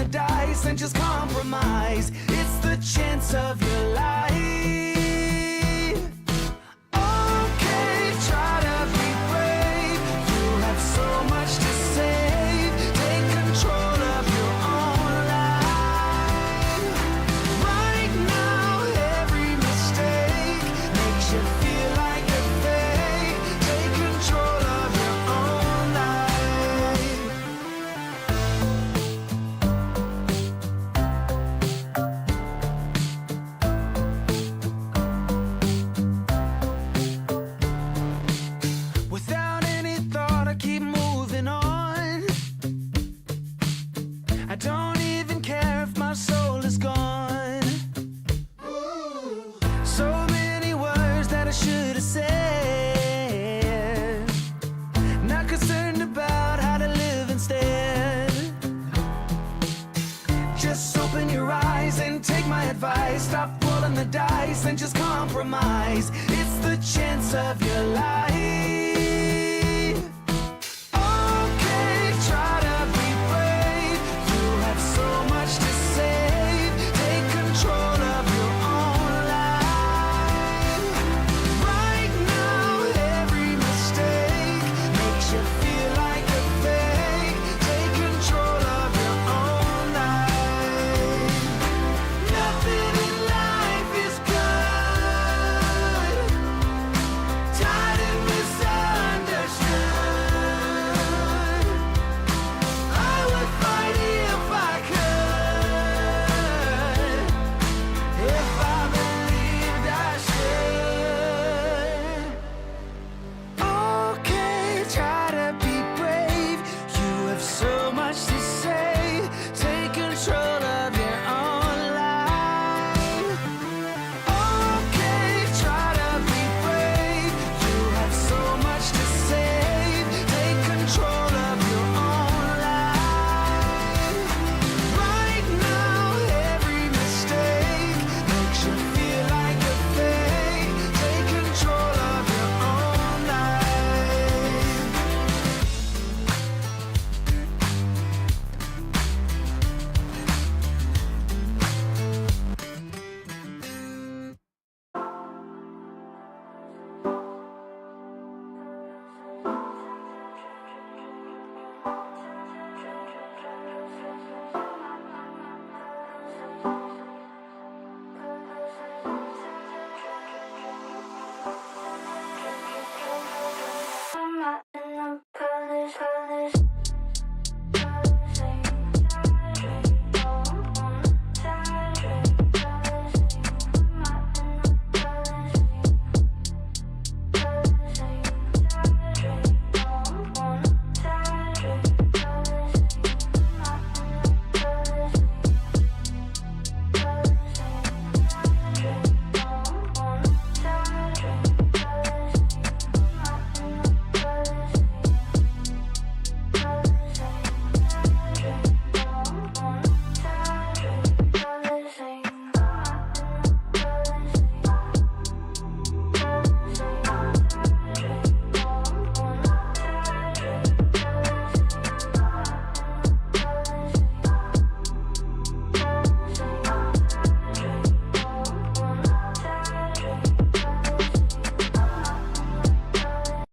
the dice and just compromise. It's the chance of your life. Okay, try to be brave. You have so much to save. Take control of your own life. Right now, every mistake makes you feel like a fake. Take control of your own life. Without any thought, I keep moving on. I don't even care if my soul is gone. So many words that I should have said. Not concerned about how to live instead. Just open your eyes and take my advice. Stop rolling the dice and just compromise. It's the chance of your life. Okay, try to be brave. You have so much to save. Take control of your own life. Right now, every mistake makes you feel like a fake. Take control of your own life. Nothing in life is good. Tired and misunderstood. I would fight if I could. If I believed I should. Okay, try to be brave. You have so much to say. Take control of your own life. Okay, try to be brave. You have so much to save. Take control of your own life. Right now, every mistake makes you feel like a fake. Take control of your own life. I'm not in the police.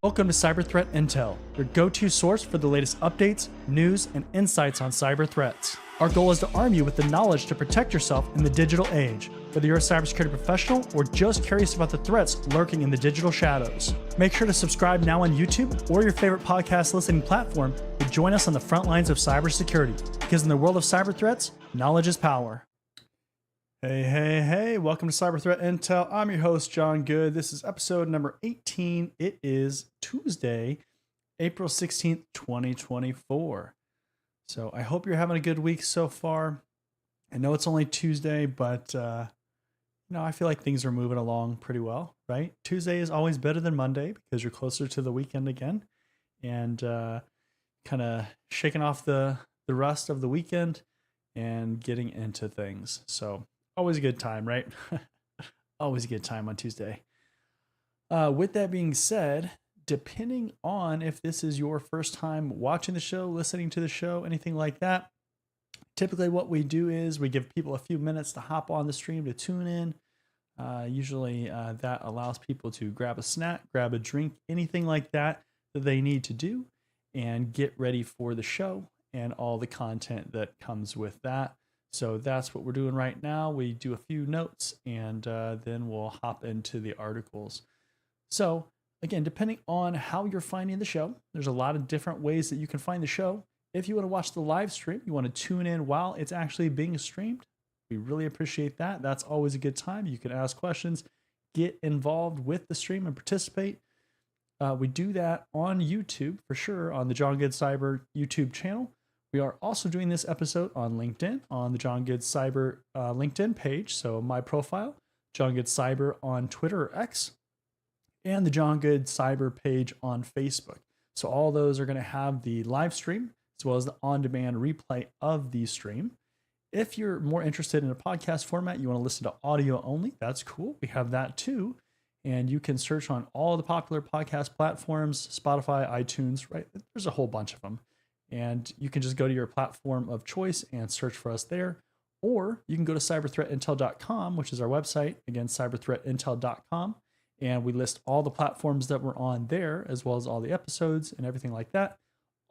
Welcome to Cyber Threat Intel, your go-to source for the latest updates, news, and insights on cyber threats. Our goal is to arm you with the knowledge to protect yourself in the digital age, whether you're a cybersecurity professional or just curious about the threats lurking in the digital shadows. Make sure to subscribe now on YouTube or your favorite podcast listening platform to join us on the front lines of cybersecurity, because in the world of cyber threats, knowledge is power. Hey, welcome to Cyber Threat Intel. I'm your host, John Good. This is episode number 18. It is Tuesday, April 16th, 2024. So I hope you're having a good week so far. I know it's only Tuesday, but I feel like things are moving along pretty well, right? Tuesday is always better than Monday because you're closer to the weekend again, and kind of shaking off the rust of the weekend and getting into things. So always a good time, right? Always a good time on Tuesday. With that being said, depending on if this is your first time watching the show, listening to the show, anything like that, Typically what we do is we give people a few minutes to hop on the stream to tune in. Usually that allows people to grab a snack, grab a drink, anything like that they need to do, and get ready for the show and all the content that comes with that. So that's what we're doing right now. We do a few notes and then we'll hop into the articles. So again, depending on how you're finding the show, there's a lot of different ways that you can find the show. If you want to watch the live stream, you want to tune in while it's actually being streamed, we really appreciate that. That's always a good time. You can ask questions, get involved with the stream and participate. We do that on YouTube for sure, on the John Good Cyber YouTube channel. We are also doing this episode on LinkedIn, on the John Good Cyber LinkedIn page. So my profile, John Good Cyber on Twitter or X, and the John Good Cyber page on Facebook. So all those are going to have the live stream as well as the on-demand replay of the stream. If you're more interested in a podcast format, you want to listen to audio only, that's cool. We have that too. And you can search on all the popular podcast platforms, Spotify, iTunes, right? There's a whole bunch of them. And you can just go to your platform of choice and search for us there. Or you can go to cyberthreatintel.com, which is our website. Again, cyberthreatintel.com. And we list all the platforms that we're on there, as well as all the episodes and everything like that.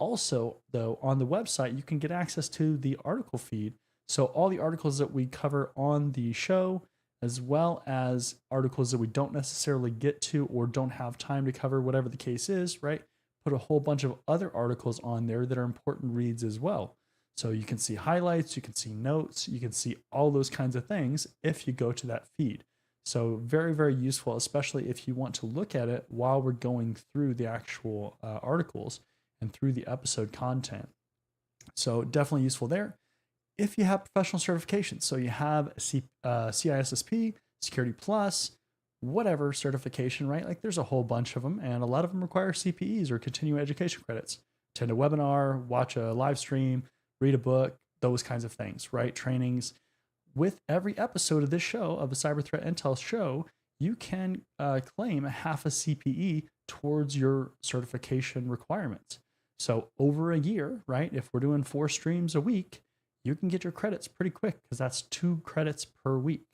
Also, though, on the website, you can get access to the article feed. So all the articles that we cover on the show, as well as articles that we don't necessarily get to or don't have time to cover, whatever the case is, right? Put a whole bunch of other articles on there that are important reads as well. So you can see highlights, you can see notes, you can see all those kinds of things if you go to that feed. So very, very useful, especially if you want to look at it while we're going through the actual articles and through the episode content. So definitely useful there. If you have professional certifications, so you have CISSP, Security Plus, whatever certification, right? Like there's a whole bunch of them, and a lot of them require CPEs or continuing education credits. Attend a webinar, watch a live stream, read a book, those kinds of things, right? Trainings. With every episode of this show, of the Cyber Threat Intel show, you can claim a half a CPE towards your certification requirements. So over a year, right? If we're doing 4 streams a week, you can get your credits pretty quick because that's 2 credits per week.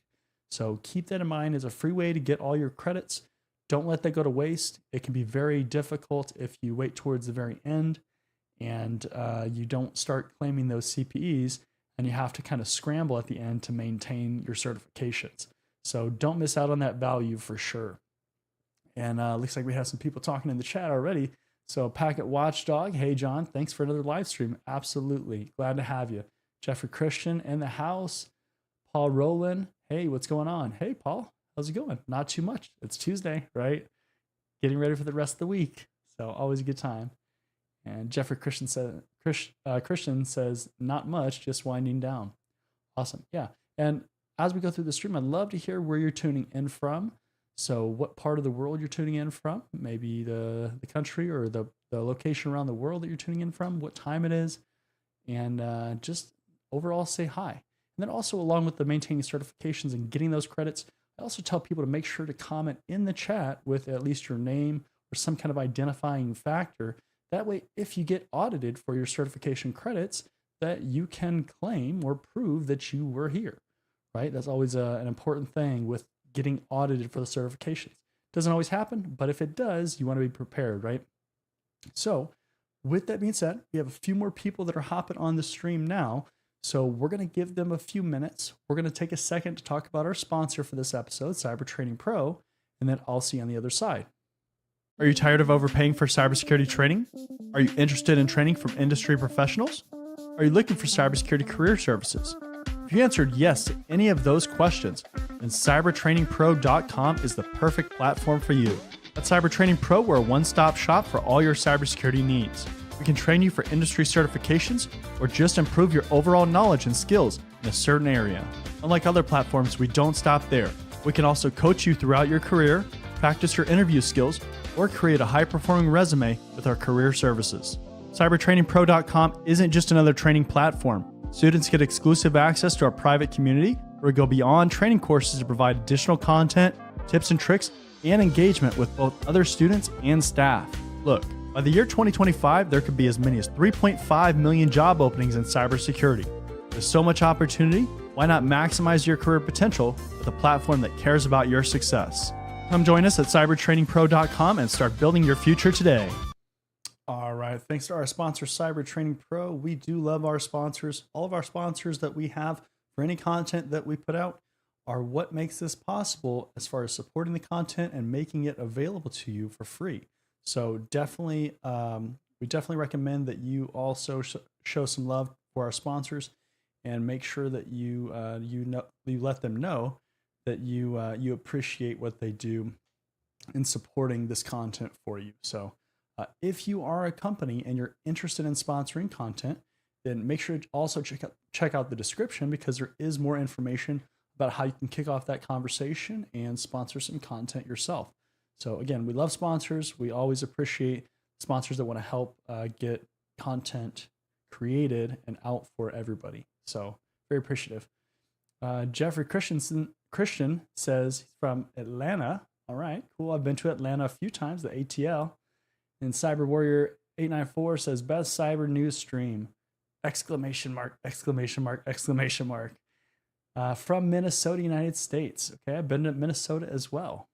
So keep that in mind as a free way to get all your credits. Don't let that go to waste. It can be very difficult if you wait towards the very end and you don't start claiming those CPEs, and you have to kind of scramble at the end to maintain your certifications. So don't miss out on that value for sure. And looks like we have some people talking in the chat already. So Packet Watchdog, hey John, thanks for another live stream. Absolutely, glad to have you. Jeffrey Christian in the house. Paul Rowland, hey, what's going on? Hey Paul, how's it going? Not too much. It's Tuesday, right? Getting ready for the rest of the week. So always a good time. And Jeffrey Christian says, not much, just winding down. Awesome. Yeah. And as we go through the stream, I'd love to hear where you're tuning in from. So what part of the world you're tuning in from, maybe the country or the location around the world that you're tuning in from, what time it is, and just overall say hi. And then also along with the maintaining certifications and getting those credits, I also tell people to make sure to comment in the chat with at least your name or some kind of identifying factor. That way, if you get audited for your certification credits, that you can claim or prove that you were here, right? That's always an important thing with getting audited for the certifications. Doesn't always happen, but if it does, you want to be prepared, right? So with that being said, we have a few more people that are hopping on the stream now. So we're going to give them a few minutes. We're going to take a second to talk about our sponsor for this episode, Cyber Training Pro, and then I'll see you on the other side. Are you tired of overpaying for cybersecurity training? Are you interested in training from industry professionals? Are you looking for cybersecurity career services? If you answered yes to any of those questions, then cybertrainingpro.com is the perfect platform for you. At Cyber Training Pro, we're a one-stop shop for all your cybersecurity needs. We can train you for industry certifications or just improve your overall knowledge and skills in a certain area. Unlike other platforms, we don't stop there. We can also coach you throughout your career, practice your interview skills, or create a high-performing resume with our career services. CybertrainingPro.com isn't just another training platform. Students get exclusive access to our private community where we go beyond training courses to provide additional content, tips and tricks, and engagement with both other students and staff. Look, by the year 2025, there could be as many as 3.5 million job openings in cybersecurity. With so much opportunity, why not maximize your career potential with a platform that cares about your success? Come join us at cybertrainingpro.com and start building your future today. All right. Thanks to our sponsor, Cyber Training Pro. We do love our sponsors. All of our sponsors that we have for any content that we put out are what makes this possible as far as supporting the content and making it available to you for free. So definitely, we definitely recommend that you also show some love for our sponsors and make sure that you let them know that you appreciate what they do in supporting this content for you. So if you are a company and you're interested in sponsoring content, then make sure to also check out the description, because there is more information about how you can kick off that conversation and sponsor some content yourself. So again, we love sponsors. We always appreciate sponsors that want to help get content created and out for everybody. So very appreciative. Jeffrey Christian says he's from Atlanta. All right, cool. I've been to Atlanta a few times, the ATL. And Cyber Warrior 894 says best cyber news stream! Exclamation mark, exclamation mark, exclamation mark. From Minnesota, United States. Okay, I've been to Minnesota as well.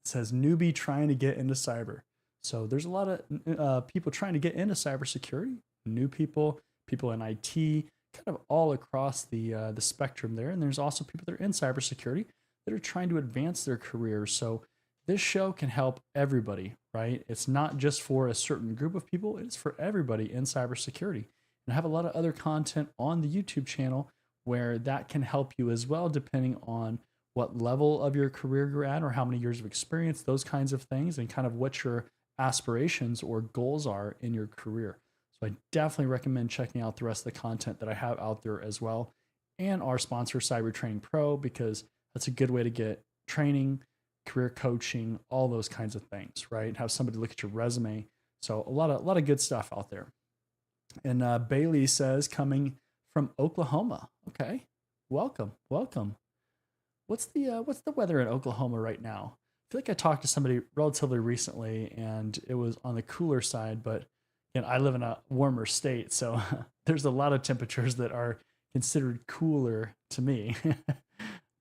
It says newbie trying to get into cyber. So there's a lot of people trying to get into cybersecurity, new people, people in IT, kind of all across the spectrum there. And there's also people that are in cybersecurity that are trying to advance their careers. So this show can help everybody, right? It's not just for a certain group of people, it's for everybody in cybersecurity. And I have a lot of other content on the YouTube channel where that can help you as well, depending on what level of your career you're at or how many years of experience, those kinds of things, and kind of what your aspirations or goals are in your career. So I definitely recommend checking out the rest of the content that I have out there as well, and our sponsor, Cyber Training Pro, because that's a good way to get training, career coaching, all those kinds of things, right? Have somebody look at your resume. So a lot of good stuff out there. And Bailey says, coming from Oklahoma. Okay, welcome. What's the weather in Oklahoma right now? I feel like I talked to somebody relatively recently, and it was on the cooler side. But again, I live in a warmer state, so there's a lot of temperatures that are considered cooler to me.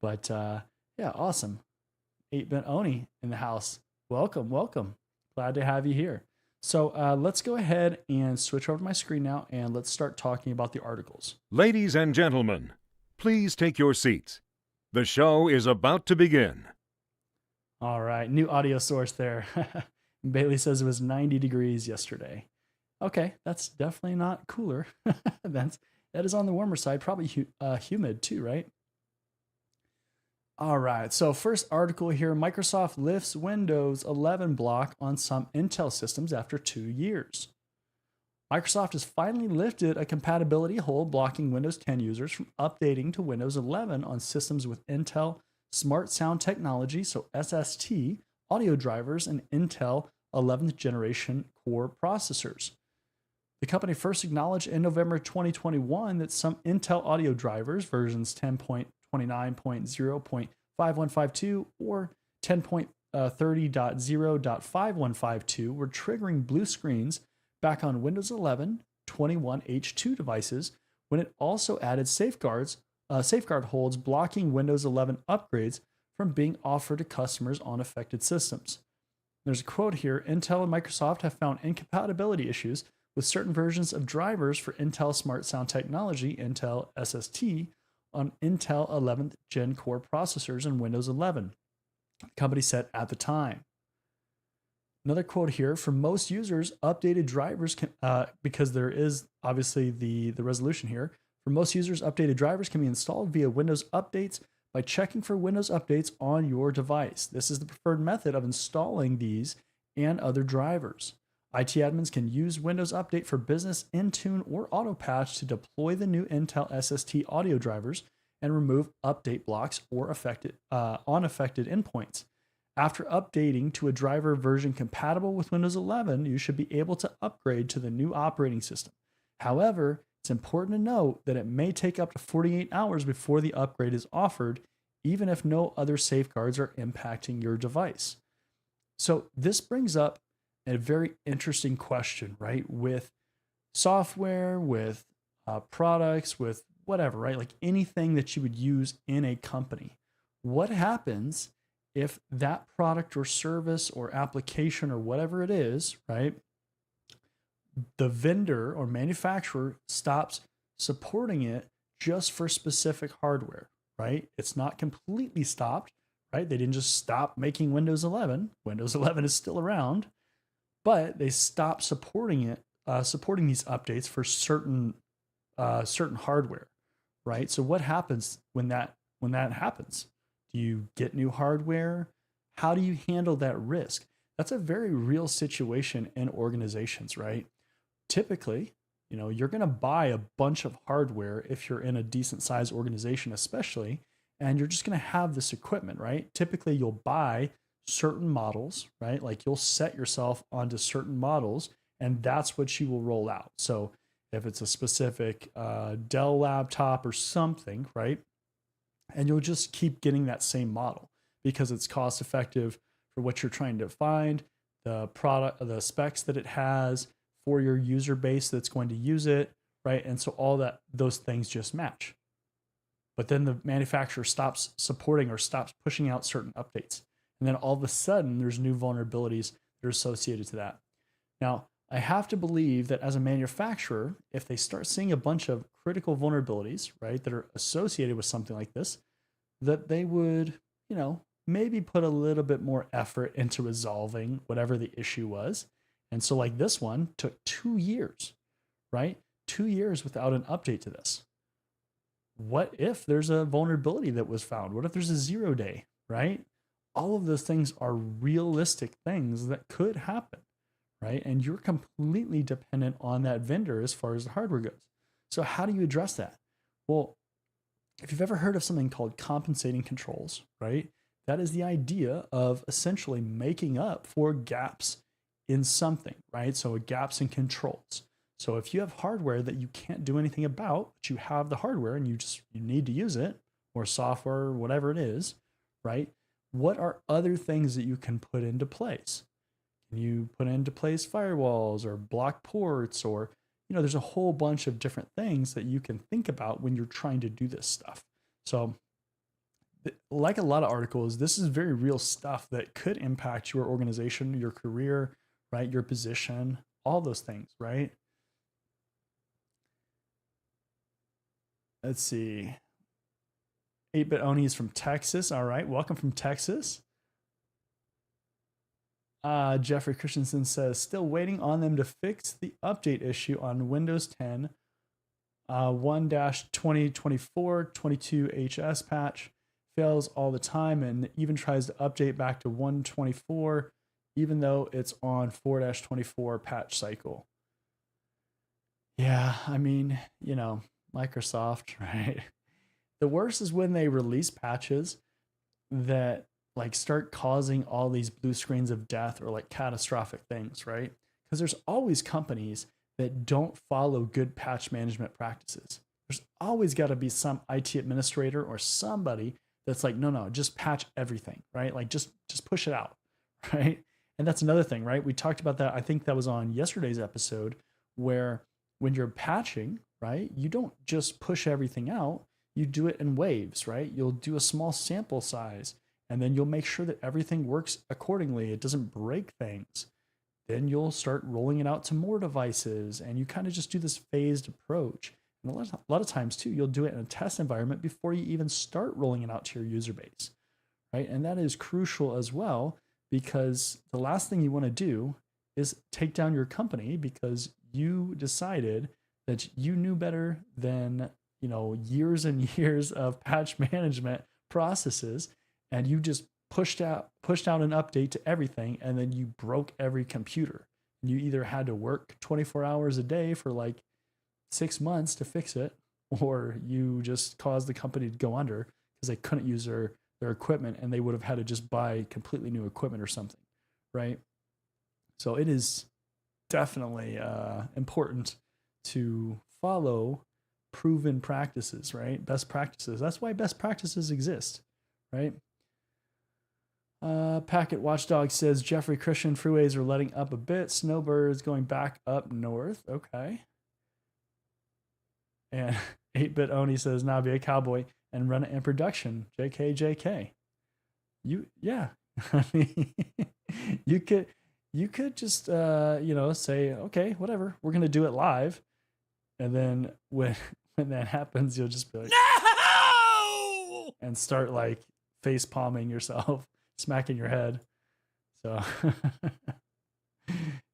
But yeah, awesome. 8-Bit Oni in the house. Welcome. Glad to have you here. So let's go ahead and switch over to my screen now, and let's start talking about the articles. Ladies and gentlemen, please take your seats. The show is about to begin. All right, new audio source there. Bailey says it was 90 degrees yesterday. Okay, that's definitely not cooler. That is on the warmer side, probably humid too, right? All right, so first article here, Microsoft lifts Windows 11 block on some Intel systems after 2 years. Microsoft has finally lifted a compatibility hold blocking Windows 10 users from updating to Windows 11 on systems with Intel Smart Sound Technology, so SST, audio drivers, and Intel 11th generation core processors. The company first acknowledged in November 2021 that some Intel audio drivers, versions 10.29.0.5152 or 10.30.0.5152, were triggering blue screens back on Windows 11 21H2 devices, when it also added safeguard holds blocking Windows 11 upgrades from being offered to customers on affected systems. There's a quote here, Intel and Microsoft have found incompatibility issues with certain versions of drivers for Intel Smart Sound Technology, Intel SST, on Intel 11th Gen core processors in Windows 11, the company said at the time. Another quote here, for most users, updated drivers can, because there is obviously the resolution here, for most users, updated drivers can be installed via Windows Updates by checking for Windows Updates on your device. This is the preferred method of installing these and other drivers. IT admins can use Windows Update for Business, Intune, or AutoPatch to deploy the new Intel SST audio drivers and remove update blocks or unaffected endpoints. After updating to a driver version compatible with Windows 11, you should be able to upgrade to the new operating system. However, it's important to note that it may take up to 48 hours before the upgrade is offered, even if no other safeguards are impacting your device. So this brings up a very interesting question, right? With software, with products, with whatever, right? Like anything that you would use in a company. What happens if that product or service or application or whatever it is, right? The vendor or manufacturer stops supporting it just for specific hardware, right? It's not completely stopped, right? They didn't just stop making Windows 11. Windows 11 is still around, but they stopped supporting it, supporting these updates for certain hardware, right? So what happens when that happens? Do you get new hardware? How do you handle that risk? That's a very real situation in organizations, right? Typically, you're going to buy a bunch of hardware if you're in a decent sized organization, especially, and you're just going to have this equipment, right? Typically, you'll buy certain models, right? Like you'll set yourself onto certain models, and that's what you will roll out. So if it's a specific Dell laptop or something, right? And you'll just keep getting that same model because it's cost effective for what you're trying to find, the product, the specs that it has for your user base that's going to use it, right? And so those things just match. But then the manufacturer stops supporting or stops pushing out certain updates. And then all of a sudden there's new vulnerabilities that are associated to that. Now, I have to believe that as a manufacturer, if they start seeing a bunch of critical vulnerabilities, right, that are associated with something like this, that they would, maybe put a little bit more effort into resolving whatever the issue was. And so like this one took 2 years, right? 2 years without an update to this. What if there's a vulnerability that was found? What if there's a 0 day, right? All of those things are realistic things that could happen, right? And you're completely dependent on that vendor as far as the hardware goes. So how do you address that? Well, if you've ever heard of something called compensating controls, right? That is the idea of essentially making up for gaps in something, right? So gaps in controls. So if you have hardware that you can't do anything about, but you have the hardware and you need to use it, or software, or whatever it is, right? What are other things that you can put into place? Can you put into place firewalls or block ports, or there's a whole bunch of different things that you can think about when you're trying to do this stuff. So like a lot of articles, this is very real stuff that could impact your organization, your career, right? Your position, all those things, right? Let's see. 8-Bit Oni is from Texas. All right. Welcome from Texas. Jeffrey Christensen says, still waiting on them to fix the update issue on Windows 10 1-2024 22HS patch. Fails all the time and even tries to update back to 1.24 even though it's on 4-24 patch cycle. Yeah, I mean, Microsoft, right? The worst is when they release patches that like start causing all these blue screens of death or like catastrophic things, right? Because there's always companies that don't follow good patch management practices. There's always got to be some IT administrator or somebody that's like, no, just patch everything, right? Like just push it out, right? And that's another thing, right? We talked about that. I think that was on yesterday's episode, where when you're patching, right, you don't just push everything out. You do it in waves, right? You'll do a small sample size, and then you'll make sure that everything works accordingly. It doesn't break things. Then you'll start rolling it out to more devices, and you kind of just do this phased approach. And a lot of times too, you'll do it in a test environment before you even start rolling it out to your user base, right? And that is crucial as well, because the last thing you want to do is take down your company because you decided that you knew better than years and years of patch management processes, and you just pushed out an update to everything, and then you broke every computer. You either had to work 24 hours a day for like 6 months to fix it, or you just caused the company to go under because they couldn't use their equipment, and they would have had to just buy completely new equipment or something, right? So it is definitely important to follow proven practices, right? Best practices. That's why best practices exist, right? Packet Watchdog says Jeffrey Christian freeways are letting up a bit. Snowbirds going back up north. Okay. And 8-Bit Oni says, "Now be a cowboy and run it in production." JK, JK. Yeah. I mean, you could just say, okay, whatever, we're gonna do it live, and then when that happens, you'll just be like, no, and start like face palming yourself, smacking your head. So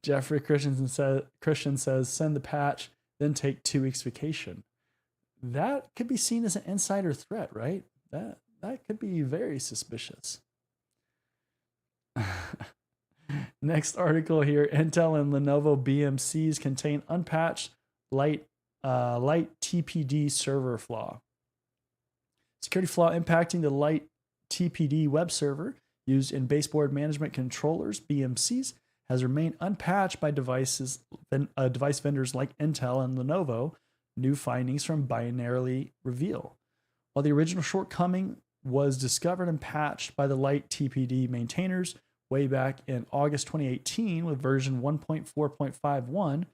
Jeffrey Christian says, send the patch, then take 2 weeks vacation. That could be seen as an insider threat, right? That could be very suspicious. Next article here: Intel and Lenovo BMCs contain unpatched light TPD server flaw. Security flaw impacting the light TPD web server used in baseboard management controllers (BMCs) has remained unpatched by device vendors like Intel and Lenovo. New findings from binarily reveal. While the original shortcoming was discovered and patched by the light TPD maintainers way back in August 2018 with version 1.4.51,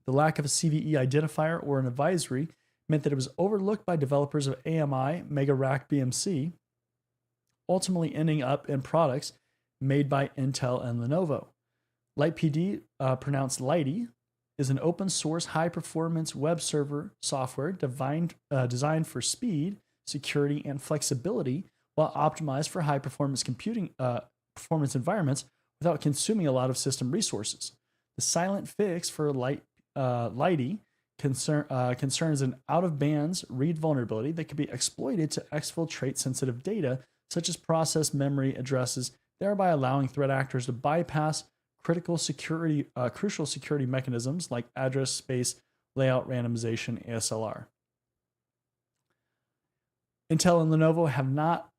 the lack of a CVE identifier or an advisory meant that it was overlooked by developers of AMI Mega Rack BMC, ultimately ending up in products made by Intel and Lenovo. LightPD, pronounced Lighty, is an open source high performance web server software designed for speed, security, and flexibility while optimized for high performance computing performance environments without consuming a lot of system resources. The silent fix for Lighty concerns an out of bands read vulnerability that can be exploited to exfiltrate sensitive data such as process memory addresses, thereby allowing threat actors to bypass crucial security mechanisms like address space layout randomization (ASLR). Intel and Lenovo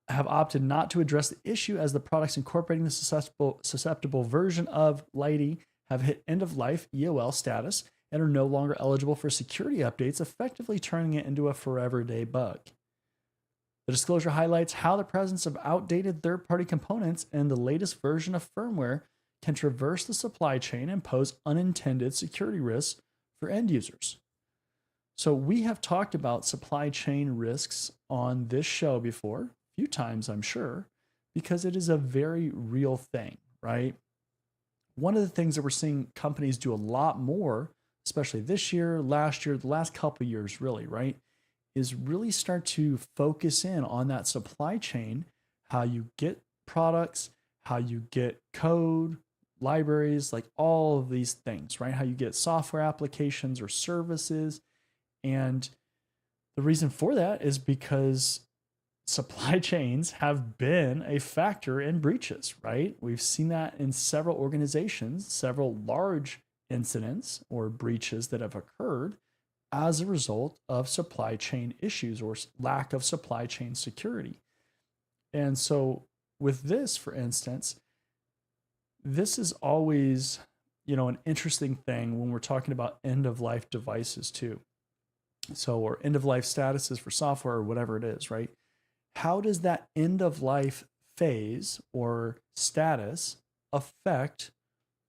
have opted not to address the issue, as the products incorporating the susceptible version of Lighty have hit end of life EOL status and are no longer eligible for security updates, effectively turning it into a forever day bug. The disclosure highlights how the presence of outdated third-party components and the latest version of firmware can traverse the supply chain and pose unintended security risks for end users. So we have talked about supply chain risks on this show before, a few times I'm sure, because it is a very real thing, right? One of the things that we're seeing companies do a lot more, especially this year, last year, the last couple of years really, right, is really start to focus in on that supply chain, how you get products, how you get code, libraries, like all of these things, right? How you get software applications or services. And the reason for that is because supply chains have been a factor in breaches, right? We've seen that in several organizations, several large incidents or breaches that have occurred as a result of supply chain issues or lack of supply chain security. And so with this, for instance, this is always, an interesting thing when we're talking about end-of-life devices too. So, or end-of-life statuses for software or whatever it is, right? How does that end-of-life phase or status affect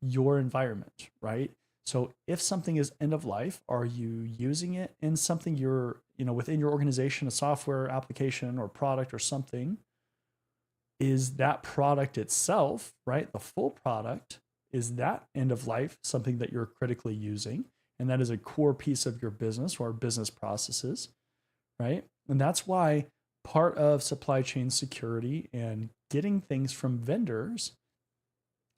your environment, right? So if something is end of life, are you using it in something you're, within your organization, a software application or product or something? Is that product itself, right? The full product, is that end of life something that you're critically using? And that is a core piece of your business or business processes, right? And that's why part of supply chain security and getting things from vendors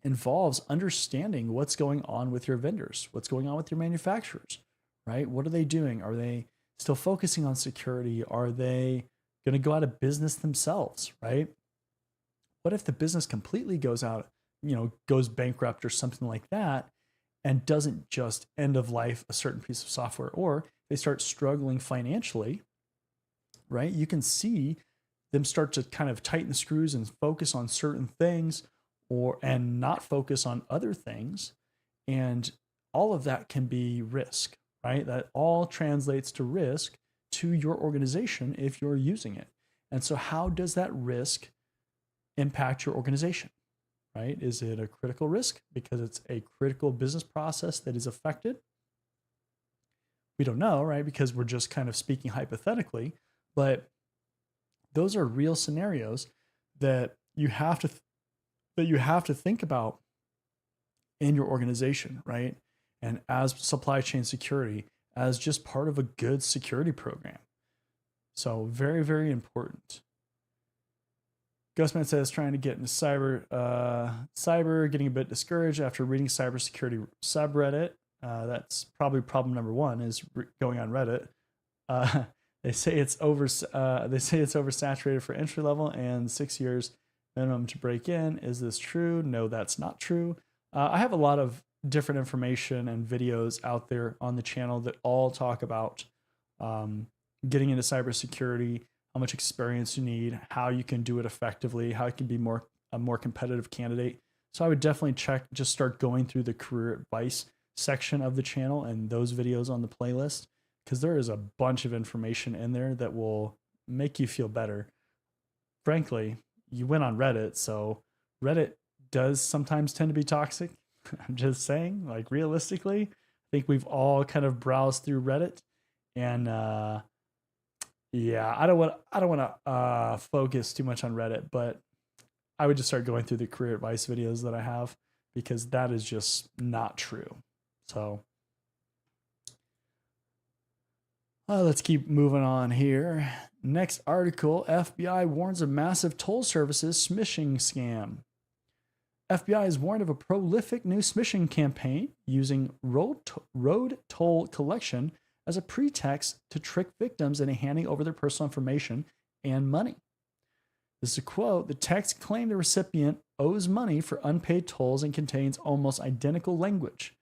involves understanding what's going on with your vendors, what's going on with your manufacturers, right? What are they doing? Are they still focusing on security? Are they going to go out of business themselves, right? What if the business completely goes out, goes bankrupt or something like that, and doesn't just end of life a certain piece of software, or they start struggling financially, right? You can see them start to kind of tighten the screws and focus on certain things and not focus on other things. And all of that can be risk, right? That all translates to risk to your organization if you're using it. And so how does that risk impact your organization, right? Is it a critical risk because it's a critical business process that is affected? We don't know, right? Because we're just kind of speaking hypothetically, but those are real scenarios that you have to think about in your organization, right? And as supply chain security, as just part of a good security program. So very, very important. Ghostman says trying to get into cyber, getting a bit discouraged after reading cybersecurity subreddit. That's probably problem number one is going on Reddit. They say it's oversaturated for entry level and 6 years minimum to break in. Is this true? No, that's not true. I have a lot of different information and videos out there on the channel that all talk about getting into cybersecurity, how much experience you need, how you can do it effectively, how you can be a more competitive candidate. So I would definitely just start going through the career advice section of the channel and those videos on the playlist, because there is a bunch of information in there that will make you feel better. Frankly, you went on Reddit, so Reddit does sometimes tend to be toxic. I'm just saying, like, realistically, I think we've all kind of browsed through Reddit, and yeah, I don't want to focus too much on Reddit, but I would just start going through the career advice videos that I have, because that is just not true. So let's keep moving on here. Next article, FBI warns of massive toll services smishing scam. FBI is warned of a prolific new smishing campaign using road toll collection as a pretext to trick victims into handing over their personal information and money. This is a quote. The text claimed the recipient owes money for unpaid tolls and contains almost identical language.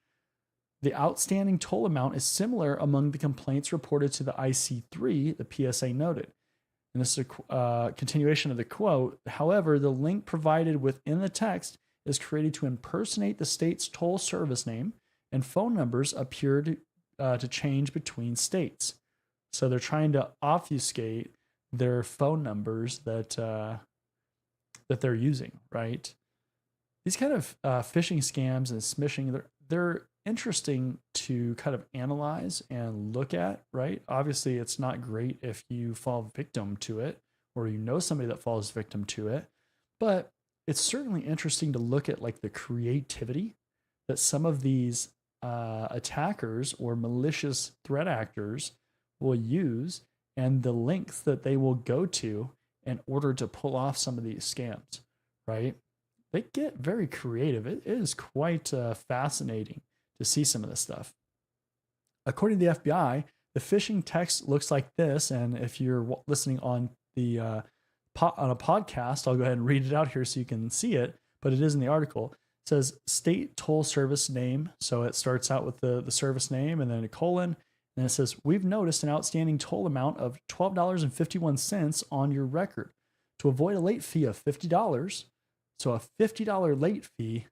The outstanding toll amount is similar among the complaints reported to the IC3, the PSA noted. And this is a continuation of the quote. However, the link provided within the text is created to impersonate the state's toll service name, and phone numbers appear to change between states. So they're trying to obfuscate their phone numbers that they're using, right? These kind of phishing scams and smishing, they're interesting to kind of analyze and look at, right? Obviously, it's not great if you fall victim to it or you know somebody that falls victim to it, but it's certainly interesting to look at like the creativity that some of these attackers or malicious threat actors will use and the lengths that they will go to in order to pull off some of these scams, right? They get very creative. It is quite fascinating to see some of this stuff. According to the FBI, the phishing text looks like this, and if you're listening on the on a podcast, I'll go ahead and read it out here so you can see it, but it is in the article. It says state toll service name, so it starts out with the service name and then a colon, and it says, we've noticed an outstanding toll amount of $12.51 on your record. To avoid a late fee of $50, so a $50 late fee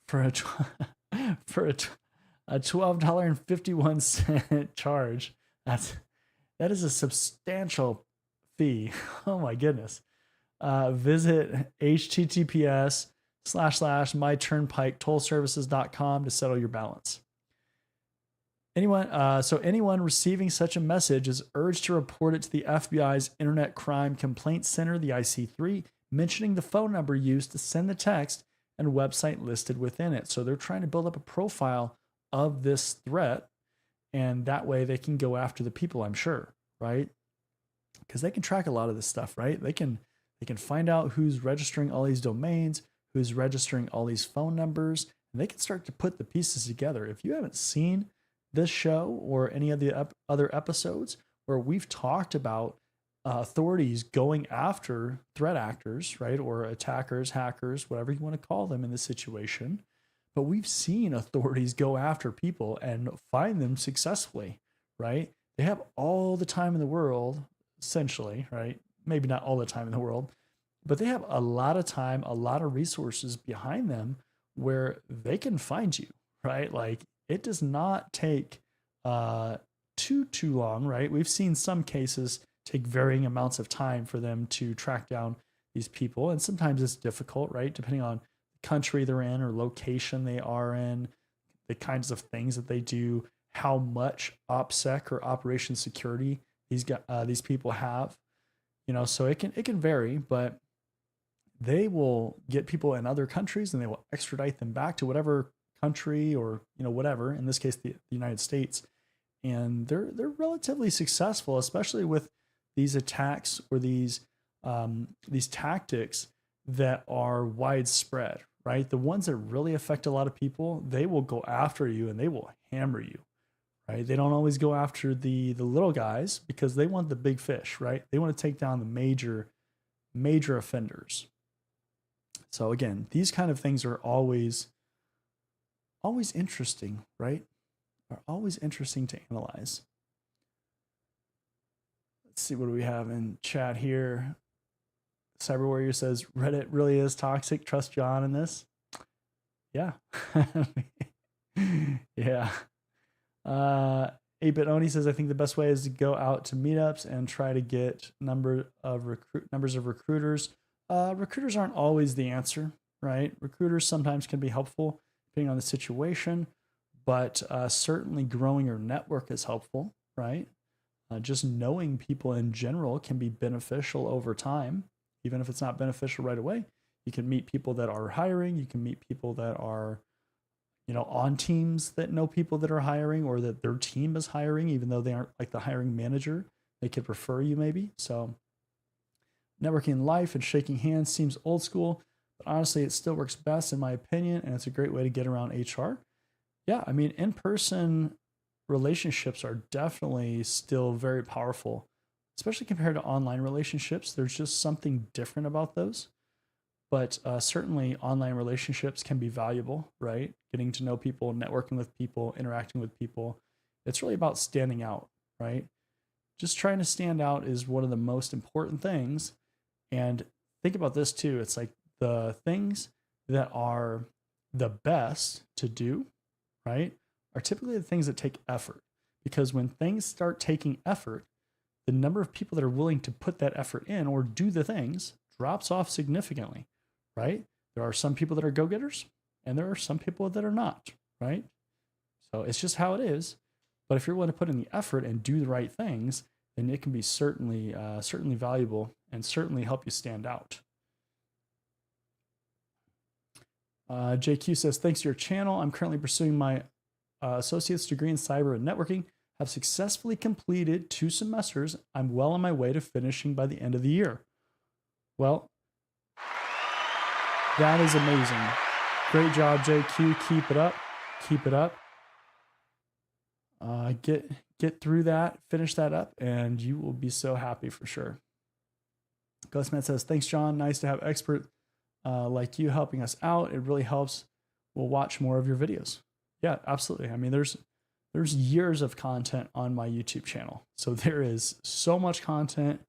for a $12.51 charge. That is a substantial fee. Oh my goodness. Visit https://myturnpiketollservices.com to settle your balance. Anyone receiving such a message is urged to report it to the FBI's Internet Crime Complaint Center, the IC3, mentioning the phone number used to send the text and website listed within it. So they're trying to build up a profile of this threat, and that way they can go after the people, I'm sure, right? Because they can track a lot of this stuff, right? They can find out who's registering all these domains, who's registering all these phone numbers, and they can start to put the pieces together. If you haven't seen this show or any of the other episodes where we've talked about authorities going after threat actors, right? Or attackers, hackers, whatever you want to call them in this situation. But we've seen authorities go after people and find them successfully, right? They have all the time in the world, essentially, right? Maybe not all the time in the world, but they have a lot of time, a lot of resources behind them where they can find you, right? Like, it does not take too long, right? We've seen some cases take varying amounts of time for them to track down these people. And sometimes it's difficult, right? Depending on the country they're in or location they are in, the kinds of things that they do, how much OPSEC or operation security these people have. So it can vary, but they will get people in other countries and they will extradite them back to whatever country or whatever. In this case, the United States, and they're relatively successful, especially with these attacks or these tactics that are widespread. Right, the ones that really affect a lot of people, they will go after you and they will hammer you. Right, they don't always go after the little guys because they want the big fish. Right, they want to take down the major offenders. So again, these kind of things are always interesting, right? Are always interesting to analyze. Let's see, what do we have in chat here? Cyber Warrior says Reddit really is toxic. Trust John in this. Yeah. Yeah. 8-Bit Oni says, I think the best way is to go out to meetups and try to get numbers of recruiters. Recruiters aren't always the answer, right? Recruiters sometimes can be helpful depending on the situation, but certainly growing your network is helpful, right? Just knowing people in general can be beneficial over time, even if it's not beneficial right away. You can meet people that are hiring. You can meet people that are, on teams that know people that are hiring, or that their team is hiring, even though they aren't like the hiring manager. They could refer you maybe. So networking in life and shaking hands seems old school, but honestly, it still works best in my opinion, and it's a great way to get around HR. Yeah, I mean, in-person relationships are definitely still very powerful, especially compared to online relationships. There's just something different about those. But certainly online relationships can be valuable, right? Getting to know people, networking with people, interacting with people. It's really about standing out, right? Just trying to stand out is one of the most important things. And think about this too. It's like the things that are the best to do, right, are typically the things that take effort. Because when things start taking effort, the number of people that are willing to put that effort in or do the things drops off significantly, right? There are some people that are go-getters and there are some people that are not, right? So it's just how it is. But if you're willing to put in the effort and do the right things, then it can be certainly valuable and certainly help you stand out. JQ says, thanks to your channel, I'm currently pursuing my associate's degree in cyber and networking. Have successfully completed 2 semesters. I'm well on my way to finishing by the end of the year. Well, that is amazing. Great job, JQ. Keep it up. Keep it up. Get through that, finish that up, and you will be so happy for sure. Ghostman says, thanks, John. Nice to have expert like you helping us out. It really helps. We'll watch more of your videos. Yeah, absolutely. I mean, there's years of content on my YouTube channel. So there is so much content,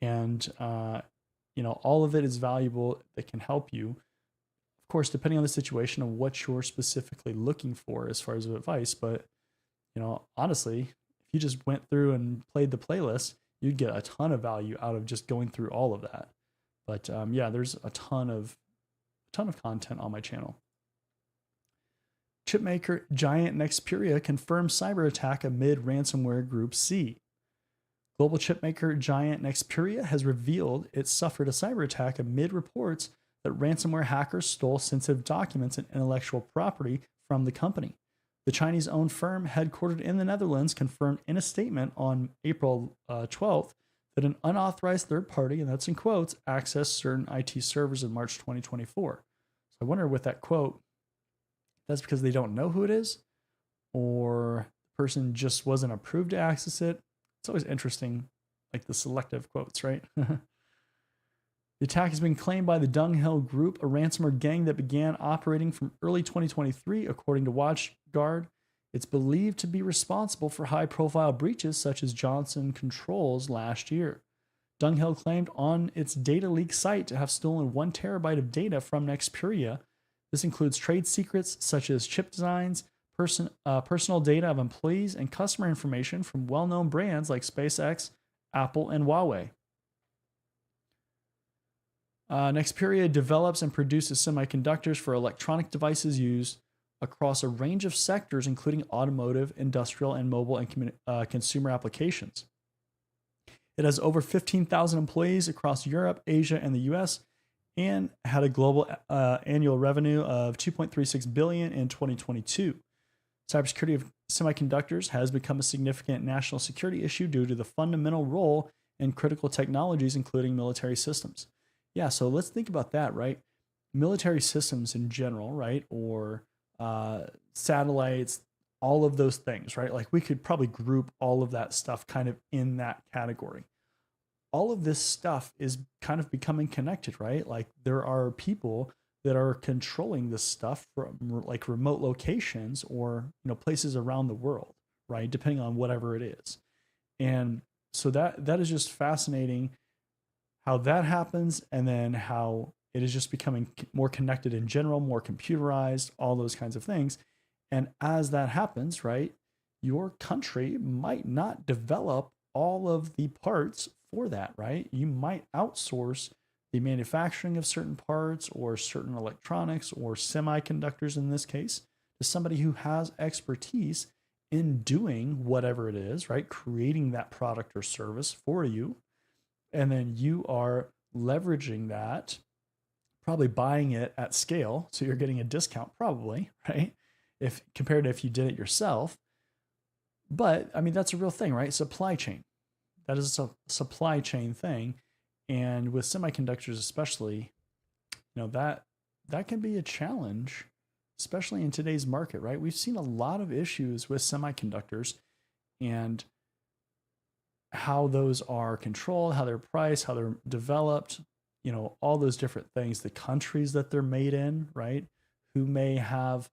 and all of it is valuable that can help you. Of course, depending on the situation of what you're specifically looking for as far as advice, but honestly, if you just went through and played the playlist, you'd get a ton of value out of just going through all of that. But yeah, there's a ton of content on my channel. Chipmaker giant Nexperia confirms cyber attack amid ransomware group C. Global chipmaker giant Nexperia has revealed it suffered a cyber attack amid reports that ransomware hackers stole sensitive documents and intellectual property from the company. The Chinese-owned firm, headquartered in the Netherlands, confirmed in a statement on April 12th that an unauthorized third party, and that's in quotes, accessed certain IT servers in March 2024. So I wonder with that quote, that's because they don't know who it is, or the person just wasn't approved to access it. It's always interesting, like the selective quotes, right? The attack has been claimed by the Dunghill Group, a ransomware gang that began operating from early 2023, according to WatchGuard. It's believed to be responsible for high-profile breaches such as Johnson Controls last year. Dunghill claimed on its data leak site to have stolen 1 terabyte of data from Nexperia. This includes trade secrets such as chip designs, personal data of employees, and customer information from well-known brands like SpaceX, Apple, and Huawei. Nexperia develops and produces semiconductors for electronic devices used across a range of sectors, including automotive, industrial, and mobile and consumer applications. It has over 15,000 employees across Europe, Asia, and the US, and had a global annual revenue of $2.36 billion in 2022. Cybersecurity of semiconductors has become a significant national security issue due to the fundamental role in critical technologies, including military systems. Yeah, so let's think about that, right? Military systems in general, right? Or satellites, all of those things, right? Like we could probably group all of that stuff kind of in that category. All of this stuff is kind of becoming connected, right? Like there are people that are controlling this stuff from like remote locations or places around the world, right? Depending on whatever it is. And so that is just fascinating how that happens, and then how it is just becoming more connected in general, more computerized, all those kinds of things. And as that happens, right, your country might not develop all of the parts for that, right? You might outsource the manufacturing of certain parts or certain electronics or semiconductors in this case to somebody who has expertise in doing whatever it is, right? Creating that product or service for you. And then you are leveraging that, probably buying it at scale. So you're getting a discount probably, right? If compared to if you did it yourself. But I mean, that's a real thing, right? Supply chain. That is a supply chain thing. And with semiconductors, especially, that can be a challenge, especially in today's market, right? We've seen a lot of issues with semiconductors and how those are controlled, how they're priced, how they're developed, all those different things, the countries that they're made in, right? Who may have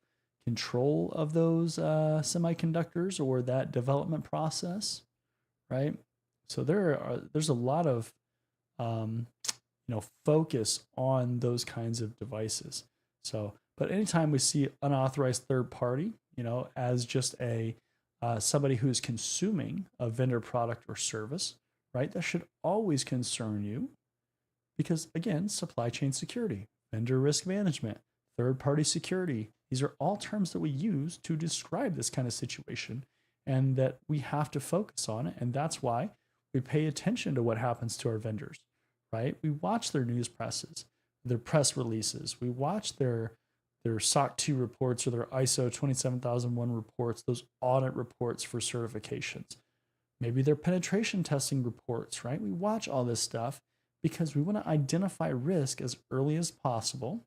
control of those semiconductors or that development process, right? So there's a lot of focus on those kinds of devices. So, but anytime we see unauthorized third party, as just a somebody who is consuming a vendor product or service, right? That should always concern you, because again, supply chain security, vendor risk management, third party security, these are all terms that we use to describe this kind of situation, and that we have to focus on it. And that's why we pay attention to what happens to our vendors, right? We watch their news presses, their press releases. We watch their SOC 2 reports or their ISO 27001 reports, those audit reports for certifications. Maybe their penetration testing reports, right? We watch all this stuff because we want to identify risk as early as possible,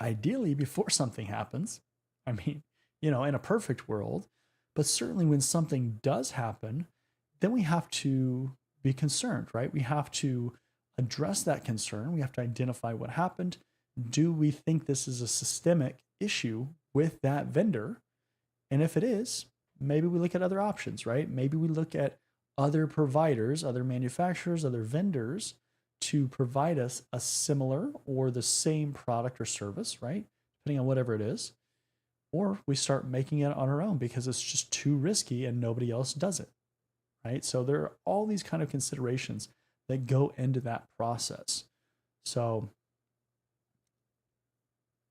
ideally before something happens. I mean, in a perfect world, but certainly when something does happen, then we have to be concerned, right? We have to address that concern. We have to identify what happened. Do we think this is a systemic issue with that vendor? And if it is, maybe we look at other options, right? Maybe we look at other providers, other manufacturers, other vendors to provide us a similar or the same product or service, right? Depending on whatever it is. Or we start making it on our own because it's just too risky and nobody else does it, right? So there are all these kind of considerations that go into that process. So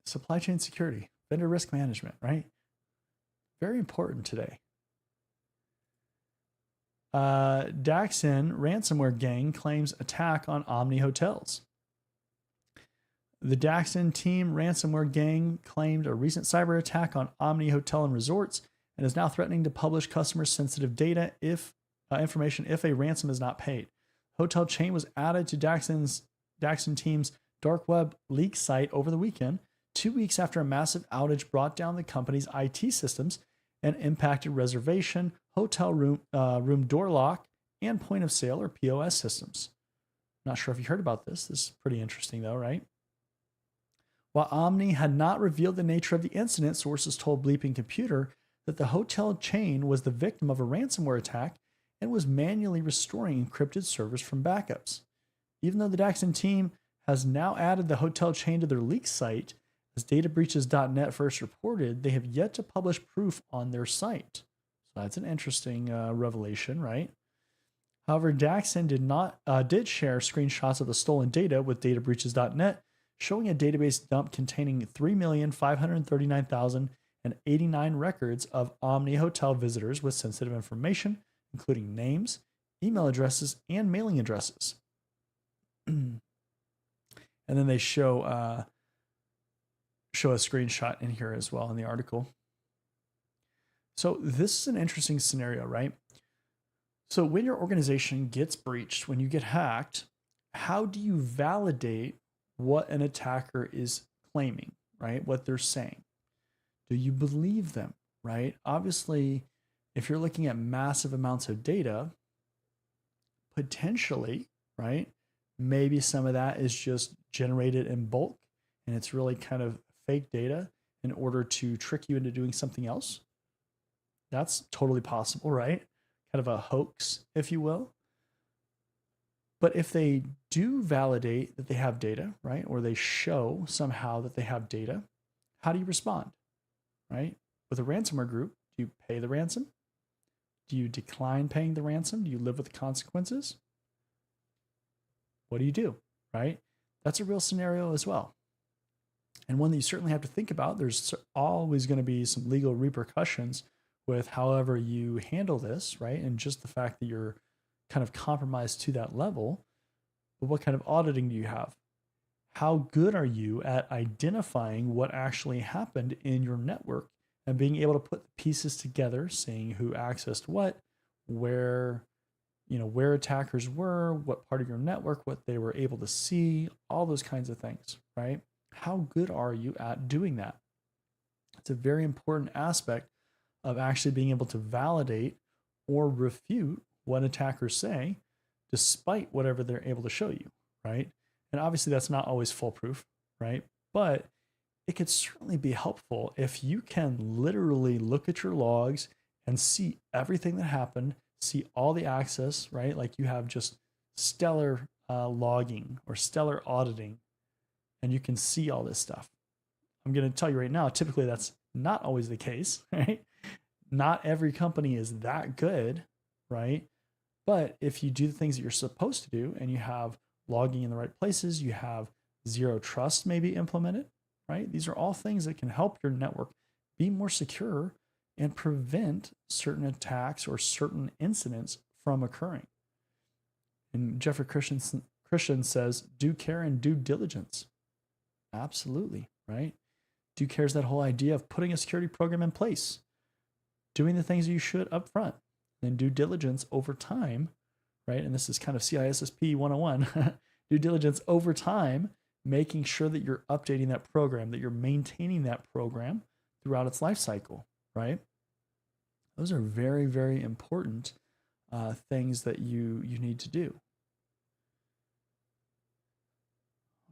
supply chain security, vendor risk management, right? Very important today. Daxin ransomware gang claims attack on Omni hotels. The Daxin team ransomware gang claimed a recent cyber attack on Omni Hotel and Resorts and is now threatening to publish customer sensitive data information if a ransom is not paid. Hotel chain was added to Daxin team's dark web leak site over the weekend, 2 weeks after a massive outage brought down the company's IT systems and impacted reservation, hotel room door lock, and point of sale or POS systems. Not sure if you heard about this. This is pretty interesting though, right? While Omni had not revealed the nature of the incident, sources told Bleeping Computer that the hotel chain was the victim of a ransomware attack and was manually restoring encrypted servers from backups. Even though the Daxin team has now added the hotel chain to their leak site, as databreaches.net first reported, they have yet to publish proof on their site. So that's an interesting revelation, right? However, Daxin did share screenshots of the stolen data with databreaches.net, showing a database dump containing 3,539,000 and 89 records of Omni Hotel visitors with sensitive information, including names, email addresses, and mailing addresses. And then they show a screenshot in here as well in the article. So this is an interesting scenario, right? So when your organization gets breached, when you get hacked, how do you validate what an attacker is claiming, right? What they're saying. Do you believe them, right? Obviously, if you're looking at massive amounts of data, potentially, right? Maybe some of that is just generated in bulk and it's really kind of fake data in order to trick you into doing something else. That's totally possible, right? Kind of a hoax, if you will. But if they do validate that they have data, right? Or they show somehow that they have data, how do you respond, right? With a ransomware group, do you pay the ransom? Do you decline paying the ransom? Do you live with the consequences? What do you do, right? That's a real scenario as well. And one that you certainly have to think about. There's always going to be some legal repercussions with however you handle this, right? And just the fact that you're kind of compromised to that level. But what kind of auditing do you have? How good are you at identifying what actually happened in your network and being able to put the pieces together, saying who accessed what, where attackers were, what part of your network, what they were able to see, all those kinds of things, right? How good are you at doing that? It's a very important aspect of actually being able to validate or refute what attackers say, despite whatever they're able to show you, right? And obviously that's not always foolproof, right? But it could certainly be helpful if you can literally look at your logs and see everything that happened, see all the access, right? Like you have just stellar logging or stellar auditing, and you can see all this stuff. I'm going to tell you right now, typically that's not always the case, right? Not every company is that good, right? But if you do the things that you're supposed to do and you have logging in the right places, you have zero trust maybe implemented, right? These are all things that can help your network be more secure and prevent certain attacks or certain incidents from occurring. And Jeffrey Christian says, due care and due diligence. Absolutely, right? Due care is that whole idea of putting a security program in place, doing the things you should up front, then due diligence over time, right? And this is kind of CISSP 101, due diligence over time, making sure that you're updating that program, that you're maintaining that program throughout its life cycle, right? Those are very, very important things that you need to do.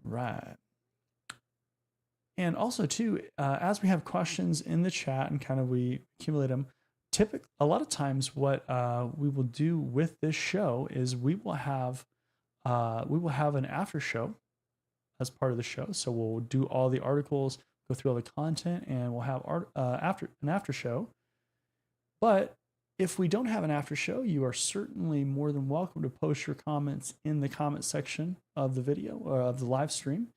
Right. And also too, as we have questions in the chat and kind of we accumulate them, a lot of times what we will do with this show is we will have an after show as part of the show. So we'll do all the articles, go through all the content, and we'll have an after show. But if we don't have an after show, you are certainly more than welcome to post your comments in the comment section of the video or of the live stream,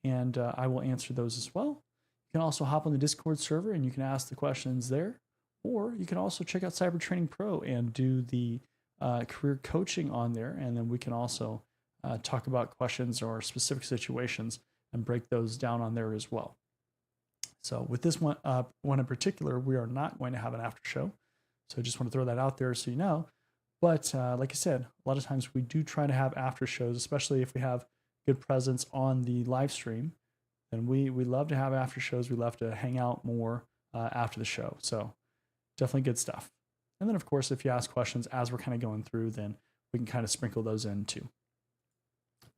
and I will answer those as well. You can also hop on the Discord server and you can ask the questions there, or you can also check out Cyber Training Pro and do the career coaching on there, and then we can also talk about questions or specific situations and break those down on there as well. So with this one in particular, we are not going to have an after show. So I just want to throw that out there so you know. But like I said, a lot of times we do try to have after shows, especially if we have good presence on the live stream. And we love to have after shows. We love to hang out more after the show. So definitely good stuff. And then, of course, if you ask questions as we're kind of going through, then we can kind of sprinkle those in too.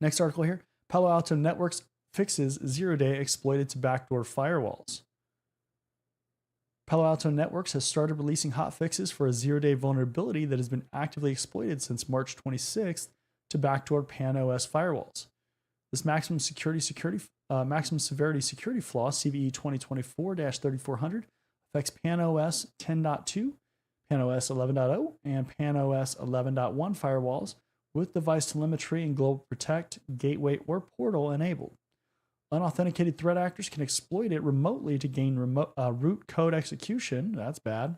Next article here, Palo Alto Networks fixes zero-day exploited to backdoor firewalls. Palo Alto Networks has started releasing hot fixes for a zero-day vulnerability that has been actively exploited since March 26th to backdoor PAN-OS firewalls. This maximum severity security flaw, CVE 2024-3400, affects PAN-OS 10.2, PAN-OS 11.0, and PAN-OS 11.1 firewalls with device telemetry and Global Protect, Gateway, or Portal enabled. Unauthenticated threat actors can exploit it remotely to gain root code execution. That's bad.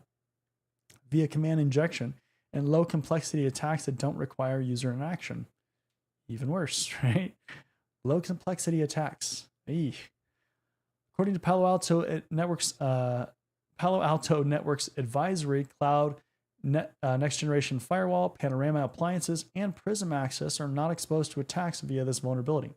Via command injection and low complexity attacks that don't require user interaction. Even worse, right? Low complexity attacks. Eesh. According to Palo Alto Networks Advisory, Cloud, Next Generation Firewall, Panorama appliances, and Prism Access are not exposed to attacks via this vulnerability.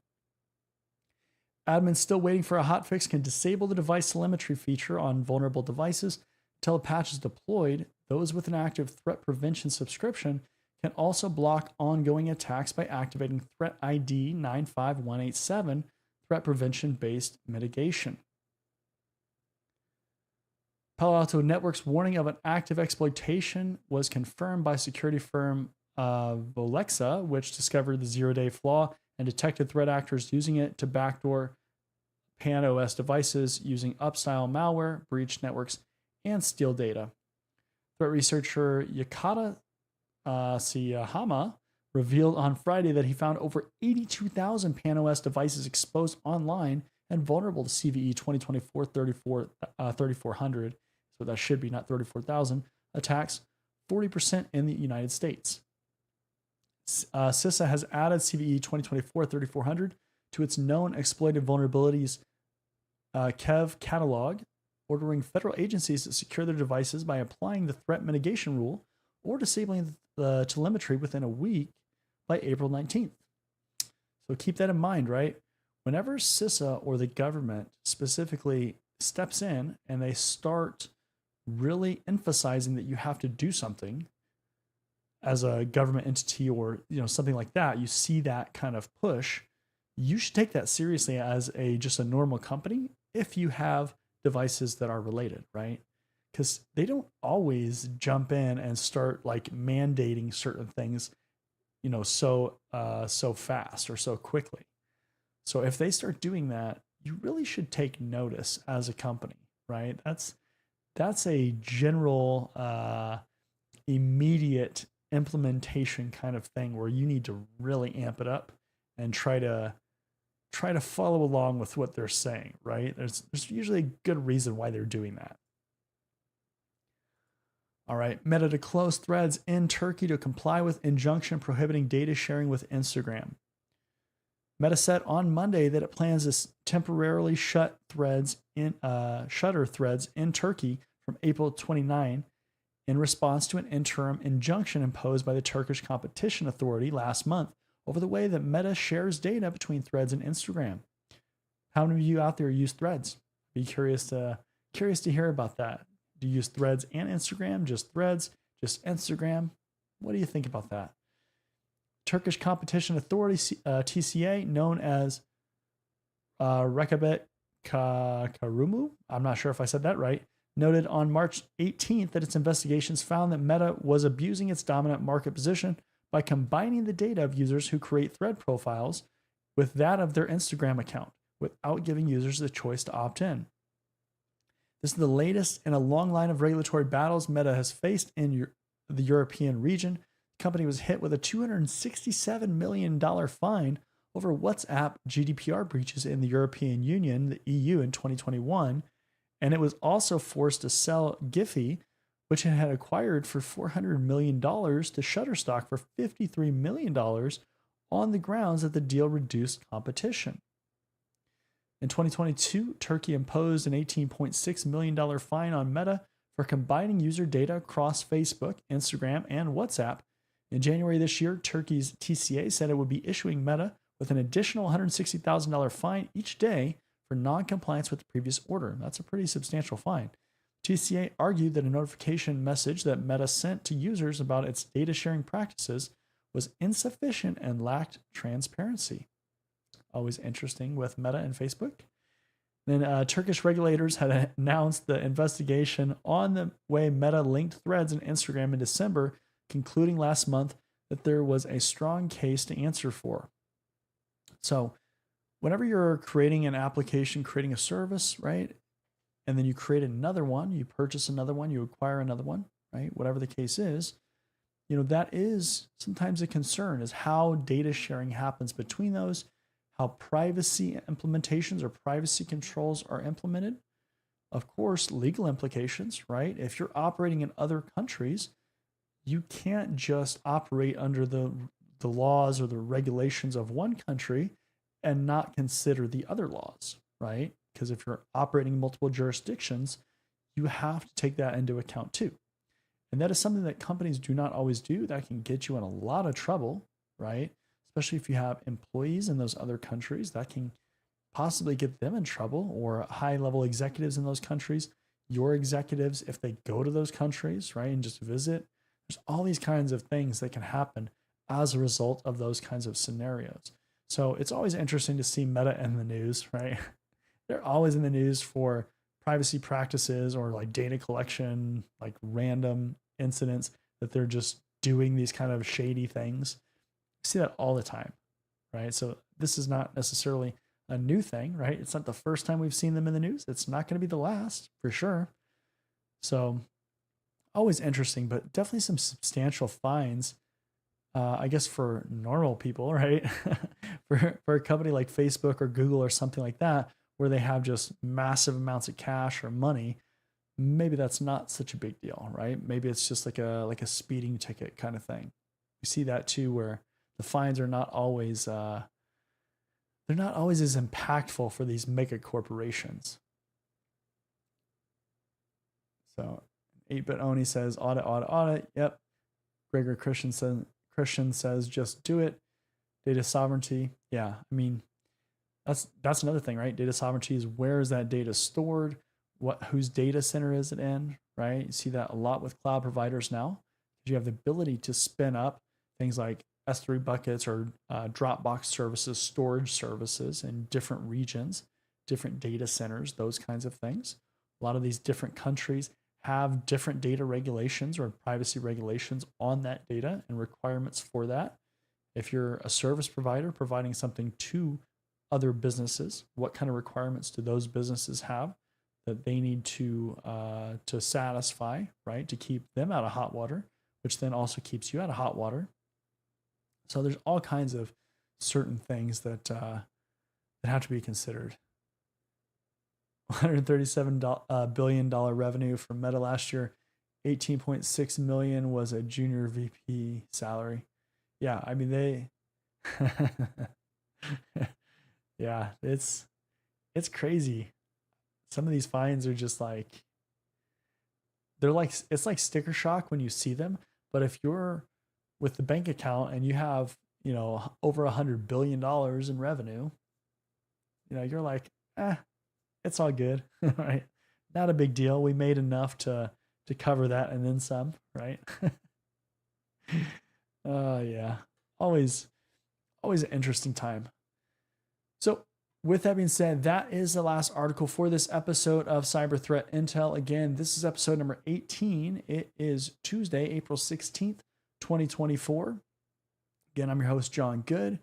Admins still waiting for a hotfix can disable the device telemetry feature on vulnerable devices until a patch is deployed. Those with an active threat prevention subscription can also block ongoing attacks by activating Threat ID 95187, threat prevention-based mitigation. Palo Alto Networks' warning of an active exploitation was confirmed by security firm Volexa, which discovered the zero-day flaw and detected threat actors using it to backdoor Pan OS devices using upstyle malware, breach networks, and steal data. Threat researcher Yakata Siyahama revealed on Friday that he found over 82,000 Pan OS devices exposed online and vulnerable to CVE 2024-3400, so that should be not 34,000, attacks, 40% in the United States. CISA has added CVE 2024-3400 to its known exploited vulnerabilities KEV catalog, ordering federal agencies to secure their devices by applying the threat mitigation rule or disabling the telemetry within a week by April 19th. So keep that in mind, right? Whenever CISA or the government specifically steps in and they start really emphasizing that you have to do something as a government entity or something like that, you see that kind of push, you should take that seriously as just a normal company if you have devices that are related, right? Because they don't always jump in and start like mandating certain things, so fast or so quickly. So if they start doing that, you really should take notice as a company, right? That's a general, immediate implementation kind of thing where you need to really amp it up and try to follow along with what they're saying, right? There's usually a good reason why they're doing that. All right, Meta to close threads in Turkey to comply with injunction prohibiting data sharing with Instagram. Meta said on Monday that it plans to temporarily shutter threads in Turkey from April 29 in response to an interim injunction imposed by the Turkish Competition Authority last month over the way that Meta shares data between Threads and Instagram. How many of you out there use Threads? Be curious to hear about that. Do you use Threads and Instagram? Just Threads? Just Instagram? What do you think about that? Turkish Competition Authority, TCA, known as Rekabet Karumu, I'm not sure if I said that right, noted on March 18th that its investigations found that Meta was abusing its dominant market position by combining the data of users who create thread profiles with that of their Instagram account without giving users the choice to opt in. This is the latest in a long line of regulatory battles Meta has faced in the European region. The company was hit with a $267 million fine over WhatsApp GDPR breaches in the European Union, the EU, in 2021, and it was also forced to sell Giphy, which it had acquired for $400 million, to Shutterstock for $53 million on the grounds that the deal reduced competition. In 2022, Turkey imposed an $18.6 million fine on Meta for combining user data across Facebook, Instagram, and WhatsApp. In January this year, Turkey's TCA said it would be issuing Meta with an additional $160,000 fine each day for non-compliance with the previous order. That's a pretty substantial fine. TCA argued that a notification message that Meta sent to users about its data sharing practices was insufficient and lacked transparency. Always interesting with Meta and Facebook. Then Turkish regulators had announced the investigation on the way Meta linked Threads and Instagram in December, concluding last month that there was a strong case to answer for. So whenever you're creating an application, creating a service, right? And then you create another one, you purchase another one, you acquire another one, right? Whatever the case is, that is sometimes a concern, is how data sharing happens between those, how privacy implementations or privacy controls are implemented. Of course, legal implications, right? If you're operating in other countries, you can't just operate under the laws or the regulations of one country and not consider the other laws, right? Because if you're operating in multiple jurisdictions, you have to take that into account too. And that is something that companies do not always do. That can get you in a lot of trouble, right? Especially if you have employees in those other countries, that can possibly get them in trouble, or high level executives in those countries, your executives, if they go to those countries, right, and just visit. There's all these kinds of things that can happen as a result of those kinds of scenarios. So it's always interesting to see Meta in the news, right? They're always in the news for privacy practices or like data collection, like random incidents that they're just doing these kind of shady things. You see that all the time, right? So this is not necessarily a new thing, right? It's not the first time we've seen them in the news. It's not going to be the last for sure. So always interesting, but definitely some substantial fines, I guess, for normal people, right? for a company like Facebook or Google or something like that, where they have just massive amounts of cash or money, maybe that's not such a big deal, right? Maybe it's just like a speeding ticket kind of thing. You see that too, where the fines are not always as impactful for these mega corporations. So 8-Bit Oni says audit, audit, audit. Yep. Gregor Christian says just do it. Data sovereignty. Yeah, I mean, that's another thing, right? Data sovereignty is where is that data stored? Whose data center is it in, right? You see that a lot with cloud providers now. You have the ability to spin up things like S3 buckets or Dropbox services, storage services in different regions, different data centers, those kinds of things. A lot of these different countries have different data regulations or privacy regulations on that data and requirements for that. If you're a service provider providing something to other businesses, what kind of requirements do those businesses have that they need to satisfy, right? To keep them out of hot water, which then also keeps you out of hot water. So there's all kinds of certain things that have to be considered. $137 billion revenue from Meta last year. 18.6 million was a junior VP salary. Yeah, I mean they yeah, it's crazy. Some of these fines are just like it's like sticker shock when you see them, but if you're with the bank account and you have, over $100 billion in revenue, you're like, it's all good, right? Not a big deal. We made enough to cover that and then some, right? Yeah, always an interesting time. So with that being said, that is the last article for this episode of Cyber Threat Intel. Again, this is episode number 18. It is Tuesday, April 16th, 2024. Again, I'm your host, John Good.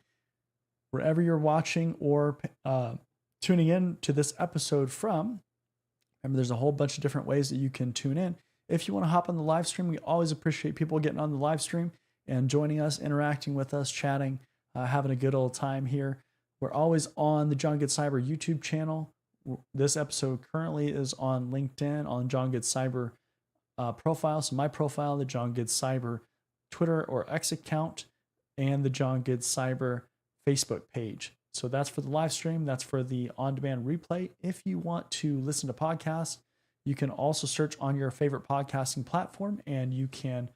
Wherever you're watching or tuning in to this episode from, remember there's a whole bunch of different ways that you can tune in. If you want to hop on the live stream, we always appreciate people getting on the live stream and joining us, interacting with us, chatting, having a good old time here. We're always on the John Good Cyber YouTube channel. This episode currently is on LinkedIn on John Good Cyber profile. So my profile, the John Good Cyber Twitter or X account, and the John Good Cyber Facebook page. So that's for the live stream. That's for the on-demand replay. If you want to listen to podcasts, you can also search on your favorite podcasting platform, and you can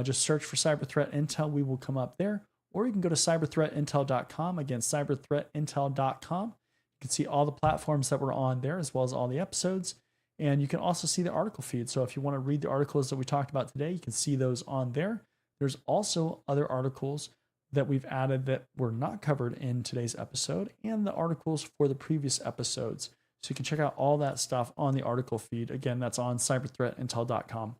just search for Cyber Threat Intel. We will come up there. Or you can go to cyberthreatintel.com. Again, cyberthreatintel.com. You can see all the platforms that we're on there, as well as all the episodes. And you can also see the article feed. So if you want to read the articles that we talked about today, you can see those on there. There's also other articles that we've added that were not covered in today's episode, and the articles for the previous episodes. So you can check out all that stuff on the article feed. Again, that's on cyberthreatintel.com.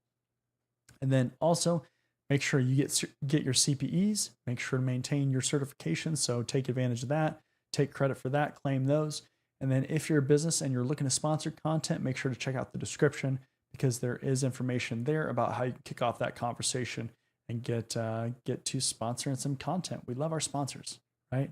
And then also, make sure you get your CPEs, make sure to maintain your certifications. So take advantage of that, take credit for that, claim those. And then if you're a business and you're looking to sponsor content, make sure to check out the description, because there is information there about how you can kick off that conversation and get to sponsoring some content. We love our sponsors, right?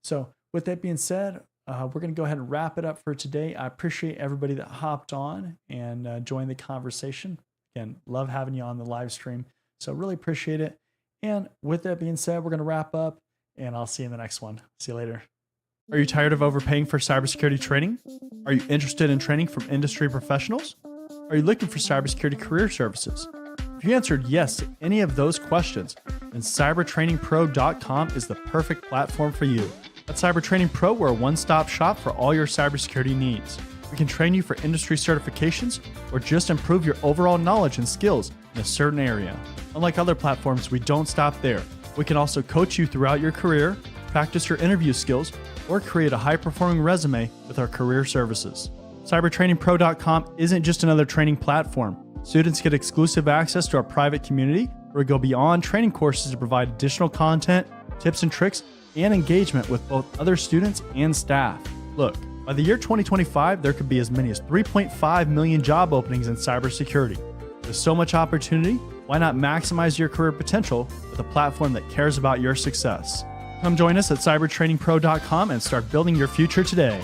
So With that being said, we're going to go ahead and wrap it up for today. I appreciate everybody that hopped on and joined the conversation. Again, love having you on the live stream. So really appreciate it. And with that being said, we're going to wrap up and I'll see you in the next one. See you later. Are you tired of overpaying for cybersecurity training? Are you interested in training from industry professionals? Are you looking for cybersecurity career services? If you answered yes to any of those questions, then cybertrainingpro.com is the perfect platform for you. At Cybertraining Pro, we're a one-stop shop for all your cybersecurity needs. We can train you for industry certifications or just improve your overall knowledge and skills in a certain area. Unlike other platforms, we don't stop there. We can also coach you throughout your career, practice your interview skills, or create a high-performing resume with our career services. Cybertrainingpro.com isn't just another training platform. Students get exclusive access to our private community where we go beyond training courses to provide additional content, tips and tricks, and engagement with both other students and staff. Look, by the year 2025, there could be as many as 3.5 million job openings in cybersecurity. With so much opportunity, why not maximize your career potential with a platform that cares about your success? Come join us at cybertrainingpro.com and start building your future today.